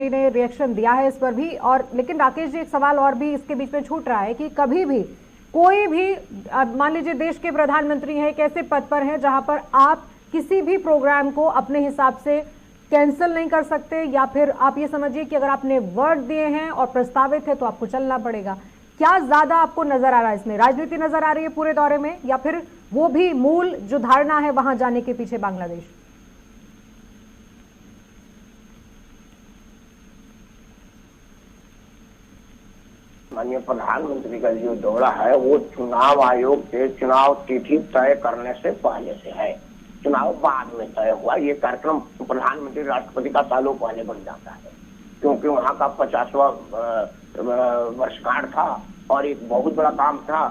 प्रधानमंत्री ने रिएक्शन दिया है इस पर भी। और लेकिन राकेश जी, एक सवाल और भी इसके बीच में छूट रहा है कि कभी भी कोई भी, मान लीजिए देश के प्रधानमंत्री हैं, एक ऐसे पद पर हैं जहां पर आप किसी भी प्रोग्राम को अपने हिसाब से कैंसिल नहीं कर सकते, या फिर आप ये समझिए कि अगर आपने वर्ड दिए हैं और प्रस्तावित है तो आपको चलना पड़ेगा। क्या ज्यादा आपको नजर आ रहा है इसमें, राजनीति नजर आ रही है पूरे दौरे में, या फिर वो भी मूल जो धारणा है वहां जाने के पीछे बांग्लादेश? माननीय प्रधानमंत्री का जो दौरा है वो चुनाव आयोग से चुनाव तिथि तय करने से पहले से है, चुनाव बाद में तय हुआ। ये कार्यक्रम प्रधानमंत्री राष्ट्रपति का सालों पहले बन जाता है, क्योंकि वहाँ का 50वां वर्षगांठ था और एक बहुत बड़ा काम था।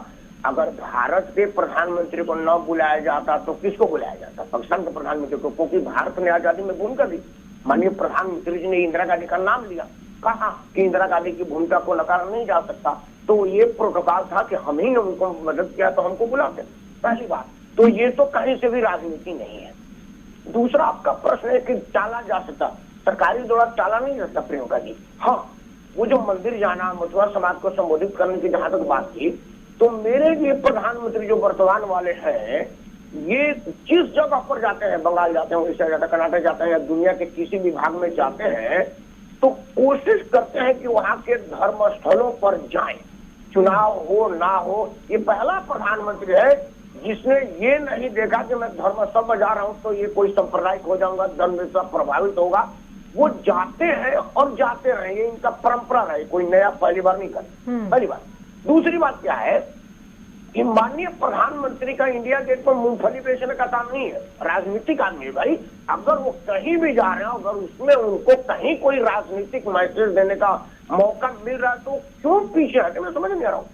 अगर भारत के प्रधानमंत्री को न बुलाया जाता तो किसको बुलाया जाता? पाकिस्तान के प्रधानमंत्री को, क्योंकि भारत ने आजादी में भूमिका दी। माननीय प्रधानमंत्री जी ने इंदिरा गांधी का नाम लिया, कहा कि इंदिरा गांधी की भूमिका को नकारा नहीं जा सकता, तो ये प्रोटोकॉल था कि हम ही ने उनको मदद किया तो हमको बुलाते। पहली बात तो ये तो कहीं से भी राजनीति नहीं है। दूसरा आपका प्रश्न है कि टाला जा सकता, सरकारी दौरा टाला नहीं जा सकता प्रियंका जी। हाँ, वो जो मंदिर जाना, मथुरा समाज को संबोधित करने की जहां तक बात थी, तो मेरे लिए प्रधानमंत्री जो वर्तमान वाले हैं, ये जिस जगह पर जाते हैं, बंगाल जाते हैं, उड़ीसा जाते हैं, कर्नाटक जाते हैं, या दुनिया के किसी भी भाग में जाते हैं, तो कोशिश करते हैं कि वहां के धर्म स्थलों पर जाएं, चुनाव हो ना हो। ये पहला प्रधानमंत्री है जिसने ये नहीं देखा कि मैं धर्म सब में जा रहा हूं तो ये कोई सांप्रदायिक हो जाऊंगा, धर्म से प्रभावित होगा। वो जाते हैं और जाते रहेंगे, इनका परंपरा रहे, कोई नया पहली बार नहीं करते। पहली बात। दूसरी बात क्या है कि माननीय प्रधानमंत्री का इंडिया गेट पर मूंगफली बेचने का काम नहीं है, राजनीतिक आदमी है भाई। अगर वो कहीं भी जा रहे हैं, अगर उसमें उनको कहीं कोई राजनीतिक मैसेज देने का मौका मिल रहा है तो क्यों पीछे हटे? मैं समझ नहीं आ रहा हूँ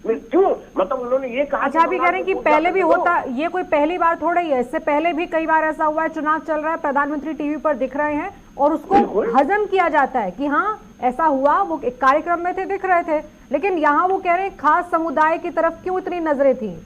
क्यों, मतलब उन्होंने ये कहा। अच्छा, भी कह रहे हैं कि पहले भी होता, ये कोई पहली बार थोड़ा ही है, इससे पहले भी कई बार ऐसा हुआ है, चुनाव चल रहा है, प्रधानमंत्री टीवी पर दिख रहे हैं और उसको हजम किया जाता है कि हाँ ऐसा हुआ, वो एक कार्यक्रम में थे, दिख रहे थे। लेकिन यहाँ वो कह रहे हैं खास समुदाय की तरफ क्यों इतनी नजरें थी?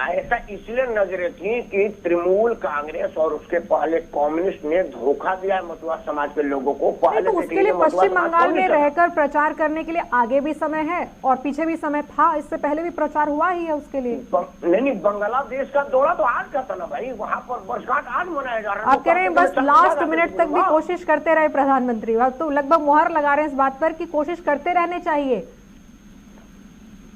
ऐसा इसलिए नजरें थी कि तृणमूल कांग्रेस और उसके पहले कम्युनिस्ट ने धोखा दिया है मथुरा समाज के लोगों को। पहले तो उसके लिए पश्चिम बंगाल में रहकर प्रचार करने के लिए आगे भी समय है और पीछे भी समय था, इससे पहले भी प्रचार हुआ ही है उसके लिए। नहीं, बांग्लादेश का दौरा तो आज का था ना भाई, वहाँ पर वर्षगांठ आज मनाया जा रहा है। आप कह रहे हैं बस लास्ट मिनट तक भी कोशिश करते रहे प्रधानमंत्री, अब तो लगभग मुहर लगा रहे हैं इस बात पर कि कोशिश करते रहने चाहिए।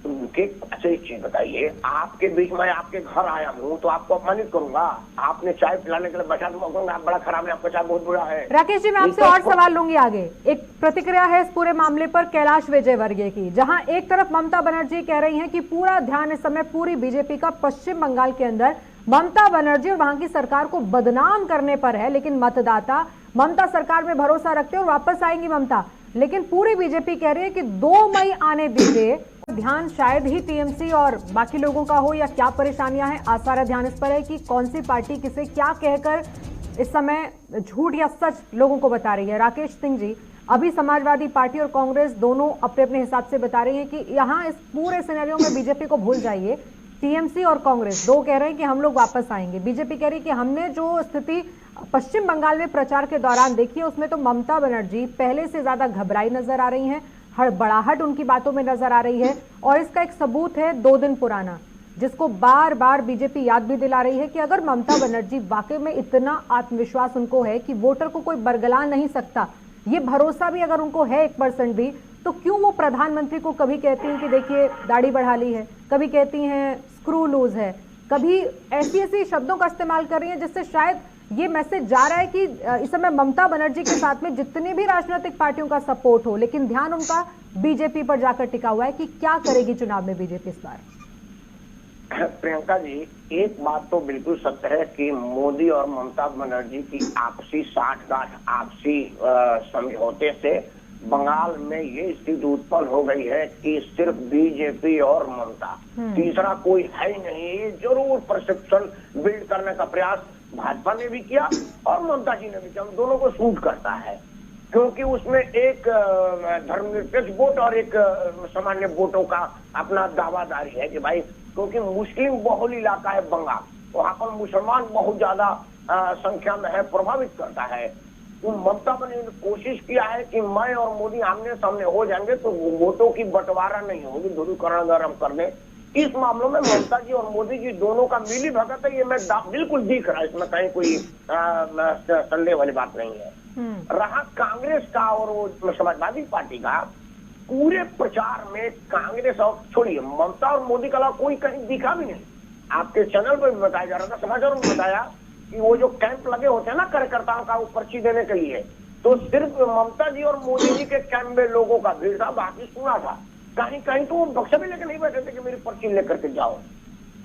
अच्छा एक चीज बताइए, आपके बीच में आपके घर आया हूँ तो आपको अपमानित करूंगा? आपने चाय पिलाने के लिए बचा दूंगा, आप बड़ा खराब है, आपका चाय बहुत बुरा है। राकेश जी, मैं आपसे और सवाल लूंगी आगे। एक प्रतिक्रिया है इस पूरे मामले पर कैलाश विजयवर्गीय की, जहां एक तरफ ममता बनर्जी कह रही हैं कि पूरा ध्यान इस समय पूरी बीजेपी का पश्चिम बंगाल के अंदर ममता बनर्जी और वहां की सरकार को बदनाम करने पर है, लेकिन मतदाता ममता सरकार में भरोसा रखते और वापस आएंगी ममता। लेकिन पूरी बीजेपी कह रही है कि 2 मई आने दीजिए, ध्यान शायद ही टीएमसी और बाकी लोगों का हो या क्या परेशानियां हैं, आज सारा ध्यान इस पर है कि कौन सी पार्टी किसे क्या कहकर इस समय झूठ या सच लोगों को बता रही है। राकेश सिंह जी, अभी समाजवादी पार्टी और कांग्रेस दोनों अपने अपने हिसाब से बता रही है कि यहाँ इस पूरे सिनेरियो में बीजेपी को भूल जाइए। टीएमसी और कांग्रेस दो कह रहे हैं कि हम लोग वापस आएंगे, बीजेपी कह रही है कि हमने जो स्थिति पश्चिम बंगाल में प्रचार के दौरान देखी है उसमें तो ममता बनर्जी पहले से ज्यादा घबराई नजर आ रही हैं, हड़बड़ाहट उनकी बातों में नजर आ रही है। और इसका एक सबूत है 2 दिन पुराना, जिसको बार बार बीजेपी याद भी दिला रही है कि अगर ममता बनर्जी वाकई में इतना आत्मविश्वास उनको है कि वोटर को कोई बरगला नहीं सकता, ये भरोसा भी अगर उनको है 1% भी, तो क्यों वो प्रधानमंत्री को कभी कहती हैं कि देखिए दाढ़ी बढ़ा ली है, कभी कहती हैं स्क्रू लूज है, कभी ऐसी शब्दों का इस्तेमाल कर रही है जिससे शायद ये मैसेज जा रहा है कि इस समय ममता बनर्जी के साथ में जितनी भी राजनीतिक पार्टियों का सपोर्ट हो, लेकिन ध्यान उनका बीजेपी पर जाकर टिका हुआ है कि क्या करेगी चुनाव में बीजेपी इस बार। प्रियंका जी, एक बात तो बिल्कुल सत्य है कि मोदी और ममता बनर्जी की आपसी साठगांठ, आपसी समझौते से बंगाल में ये स्थिति उत्पन्न हो गई है कि सिर्फ बीजेपी और ममता, तीसरा कोई है ही नहीं। ये जरूर परसेप्शन बिल्ड करने का प्रयास भाजपा ने भी किया और ममता जी ने भी किया, दोनों को सूट करता है, क्योंकि उसमें एक धर्मनिरपेक्ष वोट और एक सामान्य वोटों का अपना दावादारी है कि भाई, क्योंकि मुस्लिम बहुल इलाका है बंगाल, वहां पर मुसलमान बहुत ज्यादा संख्या में है, प्रभावित करता है। वो ममता बनर्जी ने कोशिश किया है कि मैं और मोदी आमने सामने हो जाएंगे तो वोटों की बंटवारा नहीं होगी, ध्रुवीकरण अगर हम कर दें। इस मामलों में ममता जी और मोदी जी दोनों का मिली भगत है, ये मैं बिल्कुल दिख रहा है, इसमें कहीं कोई संदेह वाली बात नहीं है। रहा कांग्रेस का और वो समाजवादी पार्टी का, पूरे प्रचार में कांग्रेस और छोड़िए ममता और मोदी का अलावा कोई कहीं दिखा भी नहीं। आपके चैनल पर भी बताया जा रहा था, समाचार में बताया कि वो जो कैंप लगे होते हैं ना कार्यकर्ताओं का, वो पर्ची देने के लिए, तो सिर्फ ममता जी और मोदी जी के कैंप में लोगों का भीड़ था, बाकी सुना था। कहीं कहीं तो वो बक्सा भी लेकर नहीं बैठे थे कि मेरी पर्ची लेकर के जाओ।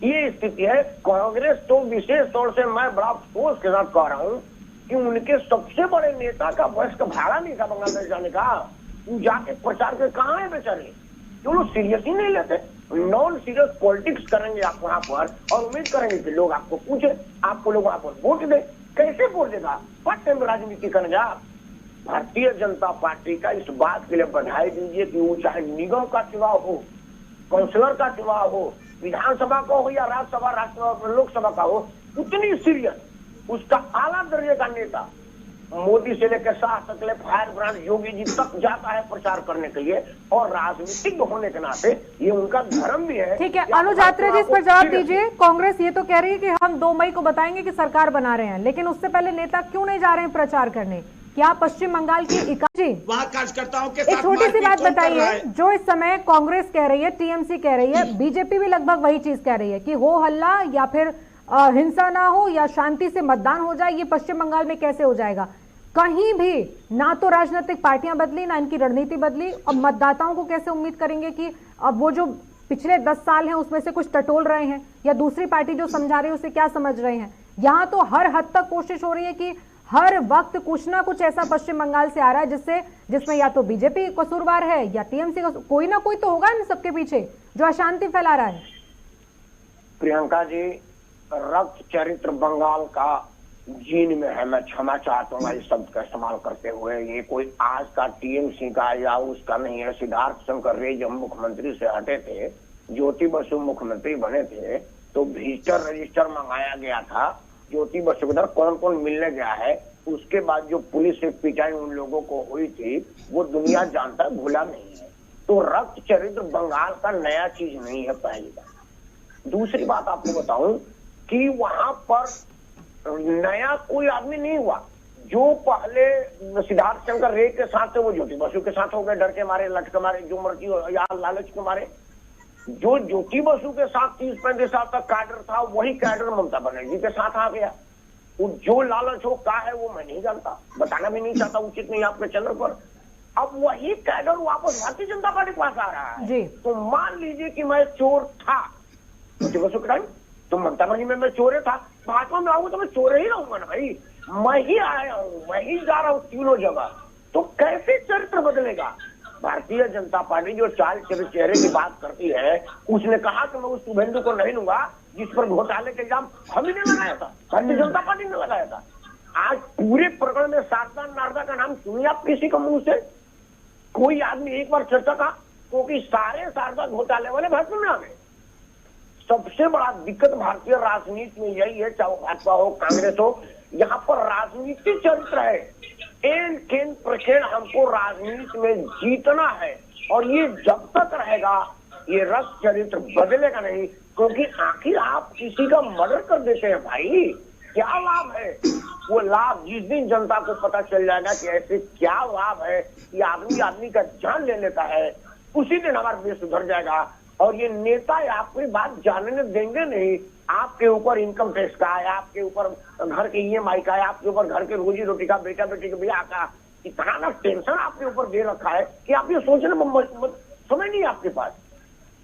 ये स्थिति है। कांग्रेस तो विशेष तौर से मैं बड़ा अफसोस के साथ कह रहा हूँ कि उनके सबसे बड़े नेता का बस का भाड़ा नहीं था बांग्लादेश जाने का, जाके प्रचार के कहाँ है बेचारे, जो लोग सीरियस ही नहीं लेते, नॉन सीरियस पॉलिटिक्स करेंगे आप वहां पर और उम्मीद करेंगे कि लोग आपको पूछे, आपको लोग वहां पर वोट दे। कैसे वोट देगा? फट टाइम राजनीति करेंगे आप। भारतीय जनता पार्टी का इस बात के लिए बधाई दीजिए कि वो चाहे निगम का चुनाव हो, काउंसिलर का चुनाव हो, विधानसभा का हो या राज्यसभा, राष्ट्रसभा, लोकसभा का हो, उतनी सीरियस उसका आला दर्जे का नेता मोदी से लेकर शाह तक ले फायर ब्रांड योगी जी तक जाता है प्रचार करने के लिए, और राजनीतिक होने के नाते ये उनका धर्म भी है। ठीक है, अनुज आत्रे जी इस पर जवाब दीजिए। कांग्रेस ये तो कह रही है कि हम 2 मई को बताएंगे कि सरकार बना रहे हैं, लेकिन उससे पहले नेता क्यों नहीं जा रहे हैं प्रचार करने? क्या पश्चिम बंगाल की इकाई वहाँ कार्यकर्ताओं के साथ एक छोटी सी बात बताइए, जो इस समय कांग्रेस कह रही है, टीएमसी कह रही है, बीजेपी भी लगभग वही चीज कह रही है कि हो हल्ला या फिर हिंसा ना हो या शांति से मतदान हो जाए, ये पश्चिम बंगाल में कैसे हो जाएगा? कहीं भी ना तो राजनीतिक पार्टियां बदली, ना इनकी रणनीति बदली। अब मतदाताओं को कैसे उम्मीद करेंगे कि अब वो जो पिछले 10 साल हैं उसमें से कुछ टटोल रहे हैं, या दूसरी पार्टी जो समझा रही है उसे क्या समझ रहे हैं? यहाँ तो हर हद तक कोशिश हो रही है कि हर वक्त कुछ ना कुछ ऐसा पश्चिम बंगाल से आ रहा है जिसमें या तो बीजेपी कसूरवार है या टीएमसी का, कोई ना कोई तो होगा इन सबके पीछे जो अशांति फैला रहा है। प्रियंका जी, रक्त चरित्र बंगाल का जीन में है, मैं क्षमा चाहता हूँ इस शब्द का इस्तेमाल करते हुए। ये कोई आज का टीएमसी का या उसका नहीं है। सिद्धार्थ शंकर रे जब मुख्यमंत्री से हटे थे, ज्योति बसु मुख्यमंत्री बने थे, तो विजिटर रजिस्टर मंगाया गया था ज्योति बसु के अंदर कौन कौन मिलने गया है। उसके बाद जो पुलिस से पिटाई उन लोगों को हुई थी वो दुनिया जानता है, भूला नहीं है। तो रक्त चरित्र बंगाल का नया चीज नहीं है, पहली बात। दूसरी बात आपको बताऊं कि वहां पर नया कोई आदमी नहीं हुआ। जो पहले सिद्धार्थ शंकर रे के साथ थे वो ज्योति बसु के साथ हो गए, डर के मारे, लट के मारे, जो मर्जी या लालच के मारे। जो ज्योति बसु के साथ 30-35 साल तक कैडर था, वही कैडर ममता बनर्जी के साथ आ गया। वो जो लालच हो का है वो मैं नहीं जानता, बताना भी नहीं चाहता, उचित नहीं आपके चैनल पर। अब वही कैडर वापस भारतीय जनता पार्टी के पास आ रहा है जी। तो मान लीजिए कि मैं चोर था ज्योति बसु के टाइम, तो ममता बनर्जी में मैं चोरे था, भाजपा में आऊंगा तो मैं चोरे ही रहूंगा ना भाई। मैं ही आया हूँ, मैं ही जा रहा हूँ तीनों जगह, तो कैसे चरित्र बदलेगा? भारतीय जनता पार्टी जो चाल चेहरे की बात करती है, उसने कहा कि मैं उस शुभेंदु को नहीं लूंगा जिस पर घोटाले के इल्जाम हम ही ने लगाया था, भारतीय जनता पार्टी ने लगाया था। आज पूरे प्रकरण में शारदा नारदा का नाम सुनिए आप किसी का मुंह से? कोई आदमी एक बार चर्चा का, क्योंकि सारे शारदा घोटाले वाले भाजपा में आ गए। सबसे बड़ा दिक्कत भारतीय राजनीति में यही है, चाहे भाजपा हो कांग्रेस हो, यहाँ पर राजनीतिक चरित्र है। एन केन प्रखेण हमको राजनीति में जीतना है, और ये जब तक रहेगा ये रक्त चरित्र बदलेगा नहीं। क्योंकि आखिर आप किसी का मर्डर कर देते हैं भाई, क्या लाभ है? वो लाभ जिस दिन जनता को पता चल जाएगा कि ऐसे क्या लाभ है कि आदमी का जान ले लेता है, उसी दिन हमारा देश सुधर जाएगा। और ये नेता आपकी बात जानने देंगे नहीं। आपके ऊपर इनकम टैक्स का है, आपके ऊपर घर के ईएमआई का है, आपके ऊपर घर के रोजी रोटी का, बेटा बेटी के ब्याह का, इतना ना टेंशन आपके ऊपर दे रखा है कि आप ये सोचने में समय नहीं आपके पास।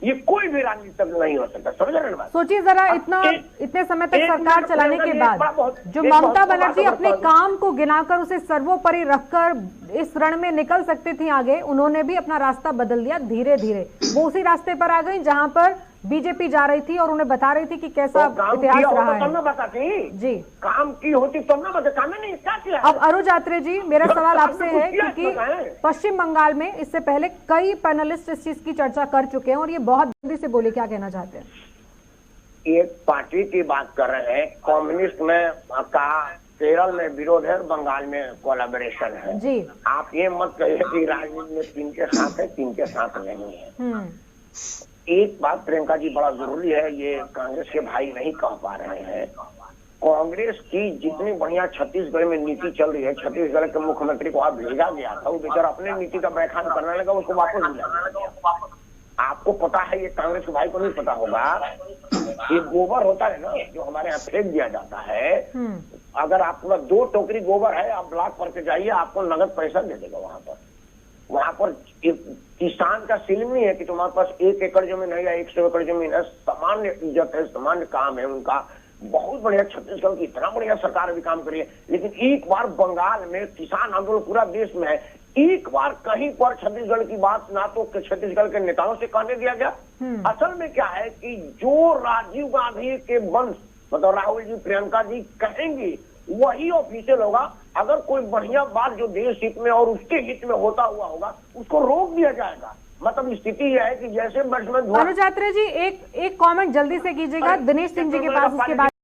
ये कोई भी राजनीति नहीं हो सकता, समझ रहे हैं? सोचिए जरा, इतने समय तक सरकार चलाने के बाद जो ममता बनर्जी अपने काम को गिनाकर उसे सर्वोपरि रखकर इस रण में निकल सकती थी आगे, उन्होंने भी अपना रास्ता बदल दिया धीरे धीरे। वो उसी रास्ते पर आ गई जहां पर बीजेपी जा रही थी और उन्हें बता रही थी कि कैसा इतिहास रहा है। बताती जी, काम की होती तब ना बता, नहीं क्या किया। अब अनुज आत्रे जी, मेरा सवाल आपसे है क्योंकि पश्चिम बंगाल में इससे पहले कई पैनलिस्ट इस चीज की चर्चा कर चुके हैं और ये बहुत जल्दी से बोले, क्या कहना चाहते हैं? एक पार्टी की बात कर रहे हैं, कम्युनिस्ट में का केरल में विरोध है, बंगाल में कोलैबोरेशन है। जी। आप ये मत कहिए कि राजनीति में तीन के साथ है, तीन के साथ नहीं है। एक बात प्रियंका जी बड़ा जरूरी है, ये कांग्रेस के भाई नहीं कह पा रहे हैं। कांग्रेस की जितनी बढ़िया छत्तीसगढ़ में नीति चल रही है, छत्तीसगढ़ के मुख्यमंत्री को वहां भेजा गया था, वो बेचारा अपने नीति का बयान करने लगा, उसको वापस बुलाया। आपको पता है, ये कांग्रेस के भाई को नहीं पता होगा, ये गोबर होता है ना जो हमारे यहाँ फेंक दिया जाता है, अगर आपके 2 टोकरी गोबर है, आप ब्लॉक पर के जाइए, आपको नगद पैसा दे देगा। वहां पर किसान का सीलिंग नहीं है कि तुम्हारे पास 1 एकड़ जमीन है या 100 एकड़ जमीन है। सामान्य इज्जत है, सामान्य काम है उनका। बहुत बढ़िया छत्तीसगढ़ की इतना बढ़िया सरकार अभी काम करी है, लेकिन एक बार बंगाल में किसान आंदोलन पूरा देश में है, एक बार कहीं पर छत्तीसगढ़ की बात ना तो छत्तीसगढ़ के नेताओं से कहने दिया गया। असल में क्या है कि जो राजीव गांधी के वंश मतलब राहुल जी, प्रियंका जी कहेंगे वही ऑफिशियल होगा। अगर कोई बढ़िया बात जो देश हित में और उसके हित में होता हुआ होगा, उसको रोक दिया जाएगा। मतलब स्थिति यह है कि जैसे अनुज यात्रे जी एक कमेंट जल्दी से कीजिएगा, दिनेश सिंह जी के पास, उसके बाद